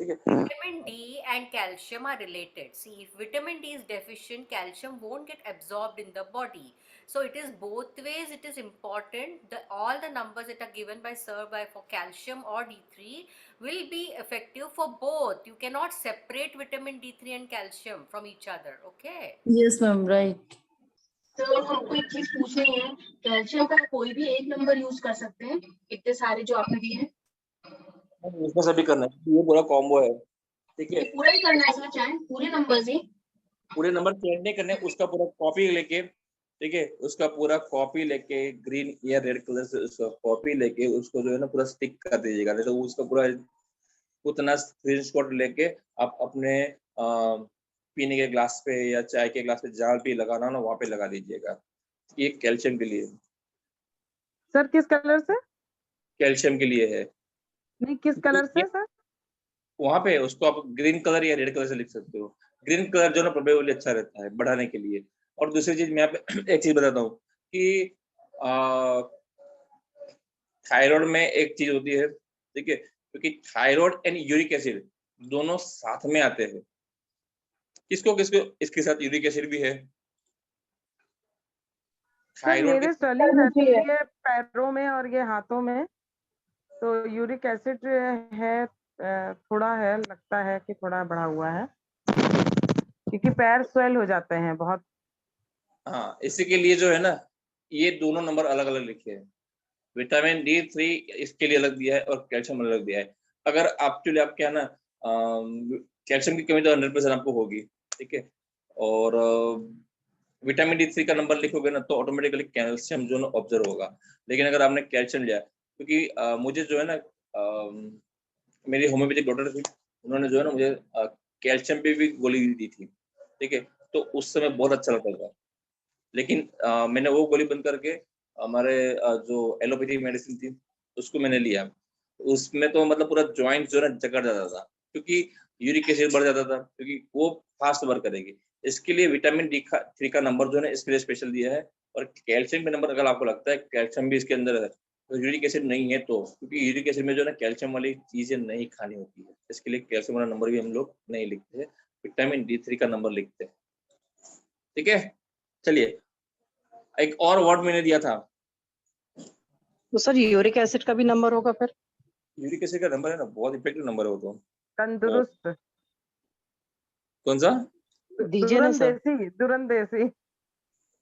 ठीक है। Vitamin D and calcium are related. See, if vitamin D is deficient, calcium won't get absorbed in the body. So it is both ways. It is important. All the numbers that are given by Sir by for calcium or D3 will be effective for both. You cannot separate vitamin D3 and calcium from each other. Okay. Yes, ma'am. Right. तो हमको एक चीज पूछनी है, calcium का कोई भी एक नंबर यूज कर सकते हैं इतने सारे जो आपने दिए हैं? इसमें सभी करना है, ये पूरा कॉम्बो है, ठीक है। ये पूरा ही करना है इसमें, चाहे पूरे नंबर्स ही? पूरे नंबर चेंज नहीं करने, उसका पूरा कॉपी लेके, ठीक है, उसका पूरा कॉपी लेके ग्रीन या रेड कलर से उसका कॉपी लेके उसको जो है ना पूरा स्टिक कर दीजिएगा, नहीं तो उसका पूरा उतना स्क्रीनशॉट लेके आप अपने पीने के ग्लास पे या चाय के ग्लास पे जहाँ भी लगाना ना वहाँ पे लगा दीजिएगा। ये कैल्शियम के लिए, सर किस कलर से? कैल्शियम के लिए है। नहीं, किस कलर से सर? वहाँ पे उसको आप ग्रीन कलर या रेड कलर से लिख सकते हो। ग्रीन कलर जो ना प्रोबेबली अच्छा रहता है बढ़ाने के लिए। और दूसरी चीज मैं आप एक चीज बताता हूँ कि थायराइड में एक चीज होती है, ठीक है, क्योंकि थायराइड एंड यूरिक एसिड दोनों साथ में आते हैं। किसको किसको इसके साथ यूरिक एसिड भी है। सर थायराइड मेरे swelling रहती है पैरों में और ये हाथों में, तो यूरिक एसिड है, थोड़ा है, लगता है कि थोड़ा बढ़ा हुआ है, क्योंकि पैर स्वेल हो जाते हैं बहुत। हाँ, इसी के लिए जो है ना ये दोनों नंबर अलग अलग लिखे हैं। विटामिन D3 इसके लिए अलग दिया है और कैल्शियम अलग दिया है। अगर एक्चुअली आप क्या ना कैल्शियम की कमी तो 100% आपको होगी, ठीक है, और विटामिन D3 का नंबर लिखोगे ना तो ऑटोमेटिकली कैल्शियम जो ना ऑब्जर्व होगा। लेकिन अगर आपने कैल्शियम लिया, क्योंकि मुझे जो है ना मेरी होम्योपैथिक डॉक्टर थी, उन्होंने जो है ना मुझे कैल्शियम पे भी गोली दी थी, ठीक है, तो उस समय बहुत अच्छा लगता था। लेकिन मैंने वो गोली बंद करके हमारे जो एलोपैथी मेडिसिन थी उसको मैंने लिया। उसमें तो मतलब पूरा जॉइंट जो है ना जकड़ जाता था, क्योंकि यूरिक एसिड बढ़ जाता था, क्योंकि वो फास्ट वर्क करेगी। इसके लिए विटामिन D3 का नंबर जो है ना इसके लिए स्पेशल दिया है। और कैल्शियम का नंबर अगर आपको लगता है कैल्शियम भी इसके अंदर है तो यूरिक एसिड नहीं है, तो क्योंकि यूरिक एसिड में जो है ना कैल्शियम वाली चीजें नहीं खानी होती है, इसके लिए कैल्शियम वाला नंबर भी हम लोग नहीं लिखते हैं, विटामिन D3 का नंबर लिखते हैं, ठीक है। चलिए, एक और वर्ड मैंने दिया था। तो सर यूरिक एसिड का भी नंबर होगा फिर? यूरिक एसिड का नंबर है ना बहुत इफेक्टिव नंबर है वो तो। तंदुरुस्त। कौन सा? दीजिए ना सर। दुरंत देसी।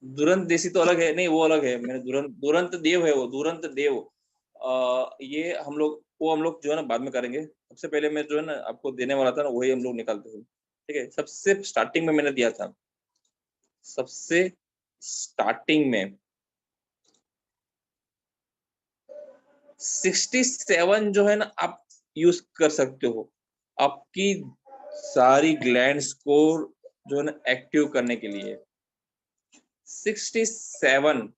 दुरंत देसी तो अलग है, नहीं वो अलग है। मैंने दुरंत देव है वो, दुरंत देव। ये हम लोग जो है ना बाद में करेंगे। सबसे पहले मैं जो है ना आपको देने वाला था ना वही हम लोग निकालते हैं, ठीक है। सबसे स्टार्टिंग में मैंने दिया था, सबसे स्टार्टिंग में 67 जो है ना आप यूज कर सकते हो आपकी सारी ग्लैंड्स को जो है ना एक्टिव करने के लिए। 67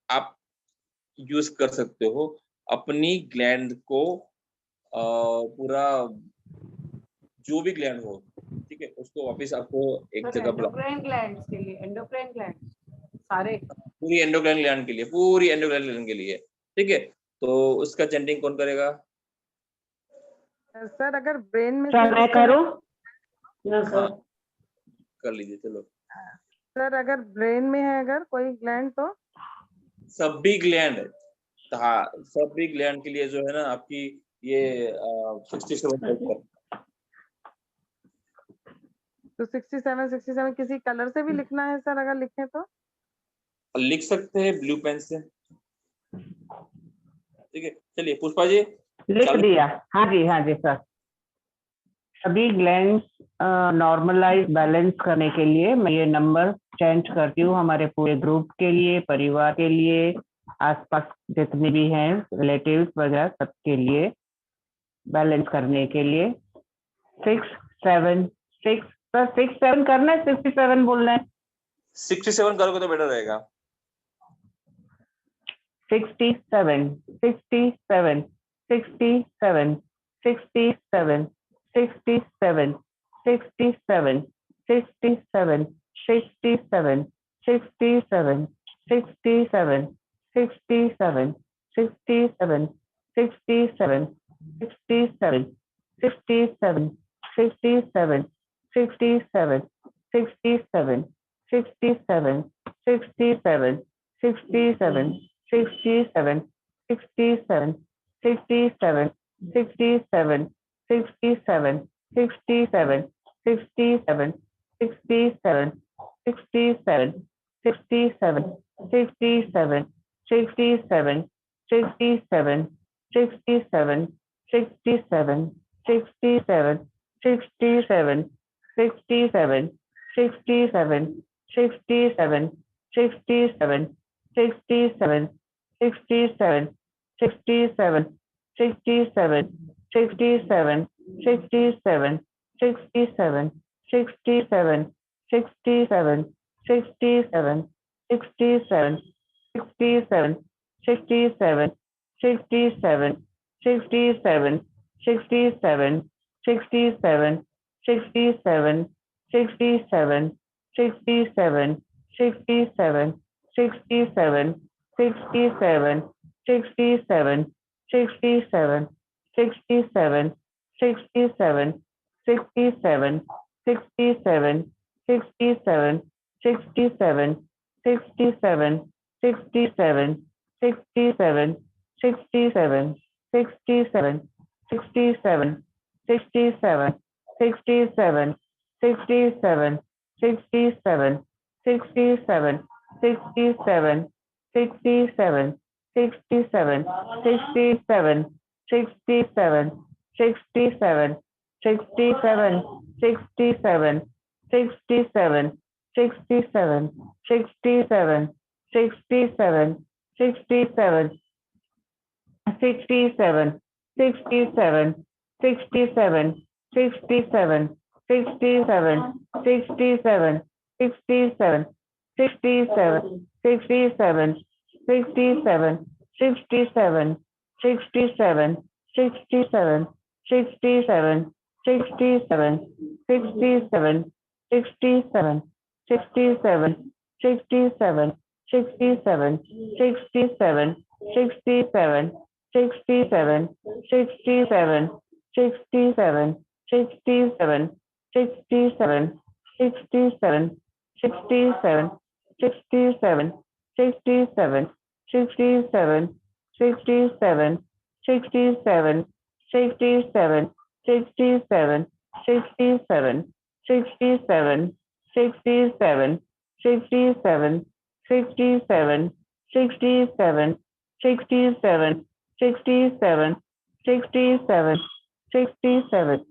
आप यूज कर सकते हो अपनी ग्लैंड को, पूरा जो भी ग्लैंड हो, ठीक है, उसको वापस आपको एक जगह बुला, एंडोक्राइन ग्लैंड्स के लिए, एंडोक्राइन ग्लैंड्स सारे, पूरी एंडोक्राइन ग्लैंड के लिए, पूरी एंडोक्राइन ग्लैंड के लिए, ठीक है। तो उसका चेंटिंग कौन करेगा? सर अगर ब्रेन में क्या मैं करूं? हाँ, कर लीजिए, चलो। सर अगर ब्रेन में है अगर कोई ग्लैंड तो सभी ग्लैंड, हाँ, सभी ग्लैंड के लिए जो है ना आपकी ये 67 तो 67 किसी कलर से भी लिखना है सर, अगर लिखें तो? लिख सकते हैं ब्लू पेन से, ठीक है। चलिए पुष्पा जी लिख चालू। दिया। हाँ जी सर। सभी ग्लैंड्स नॉर्मलाइज बैलेंस करने के लिए मैं ये नंबर चेंज करती हूँ हमारे पूरे ग्रुप के लिए, परिवार के लिए, आसपास जितने भी हैं रिलेटिव्स वगैरह सबके लिए बैलेंस करने के लिए। 676 सर, 67 करना है, 67 बोलना है? 67 करोगे तो बेटर रहेगा। 67 67 67 67 67 67 67 67 67 67 67 67 67 67, 67, 67, 67, 67, 67, 67, 67, 67, 67, 67, 67, 67, 67, 67, 67, 67, 67, 67, 67, 67, 67, 67, 67, 67, 67, 67, 67, 67, 67, 67, 67, 67, 67, 67, 67, 67, 67, 67, 67, 67, 67, 67, 67, 67, 67, 67, 67, 67, 67, 67, 67, 67, 67, 67, 67, 67, 67, 67, 67, 67, 67, 67, 67, 67, 67, 67, 67, 67, 67, 67, 67, 67, 67, 67, 67, 67, 67, 67, 67, 67, 67, 67, 67, 67, 67, 67, 67, 67, 67, 67, 67, 67, 67, 67, 67, 67, 67, 67, 67, 67, 67, 67, 67, 67, 67, 67, 67, 67, 67, 67, 67, 67, 67, 67, 67, 67, 67, 67, 67, 67, 67, 67, 67, 67, 67, 67, 67, 67, 67, 67, 67, 67,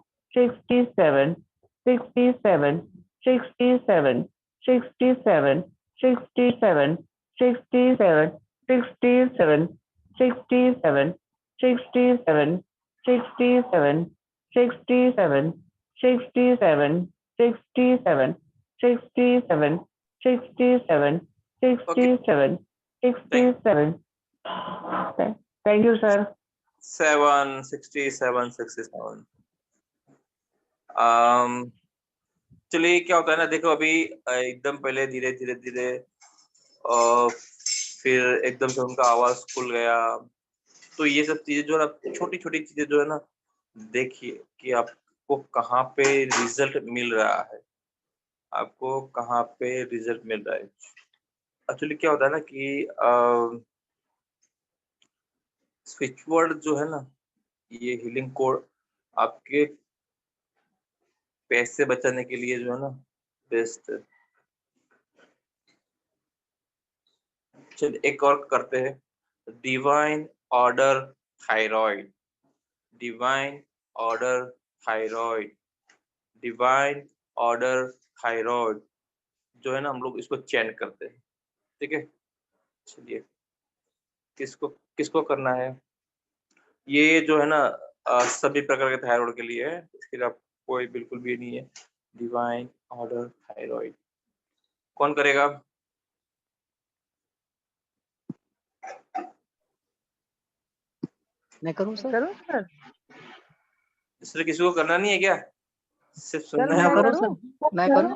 67, 67, 67, 67, 67, 67, 67, 67, 67, 67, 67, 67, 67, 67, 67, 67, 67, 67, 67, 67. Thank you, sir. 7, 67, 67. चलिए क्या होता है ना, देखो अभी एकदम पहले धीरे धीरे धीरे फिर एकदम से उनका आवाज खुल गया, तो ये सब चीजें जो है ना, छोटी छोटी चीजें जो है ना, देखिए कि आपको कहाँ पे रिजल्ट मिल रहा है, आपको कहाँ पे रिजल्ट मिल रहा है। एक्चुअली क्या होता है ना कि स्विच वर्ड जो है ना, ये हीलिंग कोड आपके पैसे बचाने के लिए जो है ना बेस्ट है। चलिए एक और करते हैं, divine order thyroid, divine order thyroid, divine order thyroid जो है ना, हम लोग इसको चैन करते हैं, ठीक है। चलिए किसको किसको करना है, ये जो है ना सभी प्रकार के थायराइड के लिए है, इसके लिए आप कोई बिल्कुल भी नहीं है। डिवाइन ऑर्डर थायराइड कौन करेगा? मैं करूं सर? करूँ सर? इसलिए किसी को करना नहीं है क्या, सिर्फ सर सुनना है मैं आप लोग? करूं सर? मैं करूं?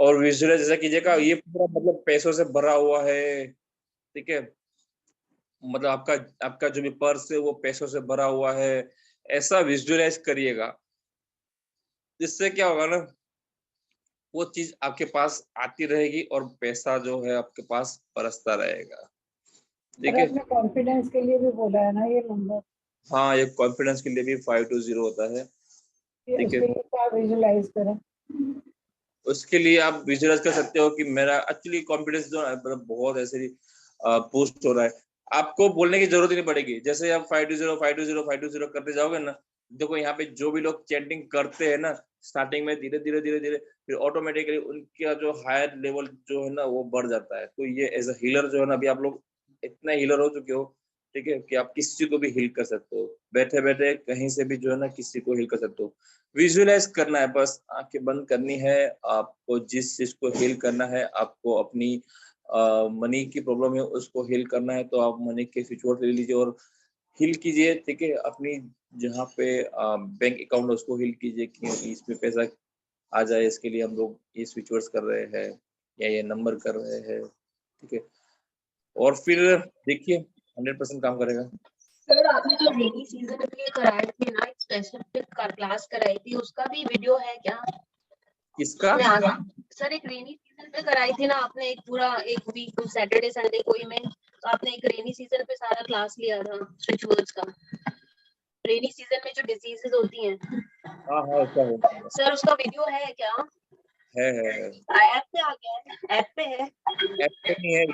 और विजुअलाइज जैसा कीजिएगा, ये पूरा मतलब पैसों से भरा हुआ है, ठीक है, मतलब आपका जो भी पर्स है वो पैसों से भरा हुआ है, ऐसा विजुअलाइज करिएगा। इससे क्या होगा ना, वो चीज आपके पास आती रहेगी और पैसा जो है आपके पास बरसता रहेगा, ठीक है। आपने कॉन्फिडेंस के लिए भी बोला है ना ये नंबर, हाँ, ये कॉन्फिडेंस के लिए भी 520 होता है, ठीक है। उसके लिए क्या विजुलाइज करें? उसके लिए आप विजुअलाइज कर सकते हो कि मेरा एक्चुअली कॉन्फिडेंस जो है मतलब बहुत ऐसे बूस्ट हो रहा है। आपको बोलने की जरूरत ही नहीं पड़ेगी, जैसे आप 520 520 520 करते जाओगे ना, देखो यहाँ पे जो भी लोग चैंटिंग करते हैं ना, स्टार्टिंग में धीरे धीरे धीरे धीरे फिर ऑटोमेटिकली उनका जो हायर लेवल जो है ना वो बढ़ जाता है। तो ये एज अ हीलर जो है ना, अभी आप लोग इतना हीलर हो चुके हो, ठीक है, कि आप किसी को भी हील कर सकते हो, बैठे बैठे कहीं से भी जो है ना किसी को हील कर सकते हो। विजुअलाइज करना है, बस आंखें बंद करनी है। आपको जिस चीज को हील करना है, आपको अपनी मनी की प्रॉब्लम है उसको हील करना है, तो आप मनी के स्विच वर्ड ले लीजिए और हील कीजिए, ठीक है। अपनी जहाँ पे बैंक अकाउंट है उसको हील कीजिए कि इसमें पैसा आ जाए, इसके लिए हम लोग ये स्विच वर्ड्स कर रहे हैं या ये नंबर कर रहे हैं, ठीक है। और फिर देखिए 100% काम करेगा। सर आपने जो रेनी सीजन के लिए कराए थे ना, एक स्पेसिफिक क्लास कराई थी, उसका भी वीडियो है क्या? किसका? सर एक रेनी सीजन पे कराई थी ना आपने, एक पूरा एक वीक सैटरडे संडे कोई में, तो आपने एक रेनी सीजन पे सारा क्लास लिया था स्विच वर्ड्स का। रेनी सीजन में जो डिजीजेस होती हैं, हाँ हाँ, उसका है, सर उसका वीडियो है क्या? है। ऐप पे आ गया है, ऐप पे है। ऐप पे नहीं है,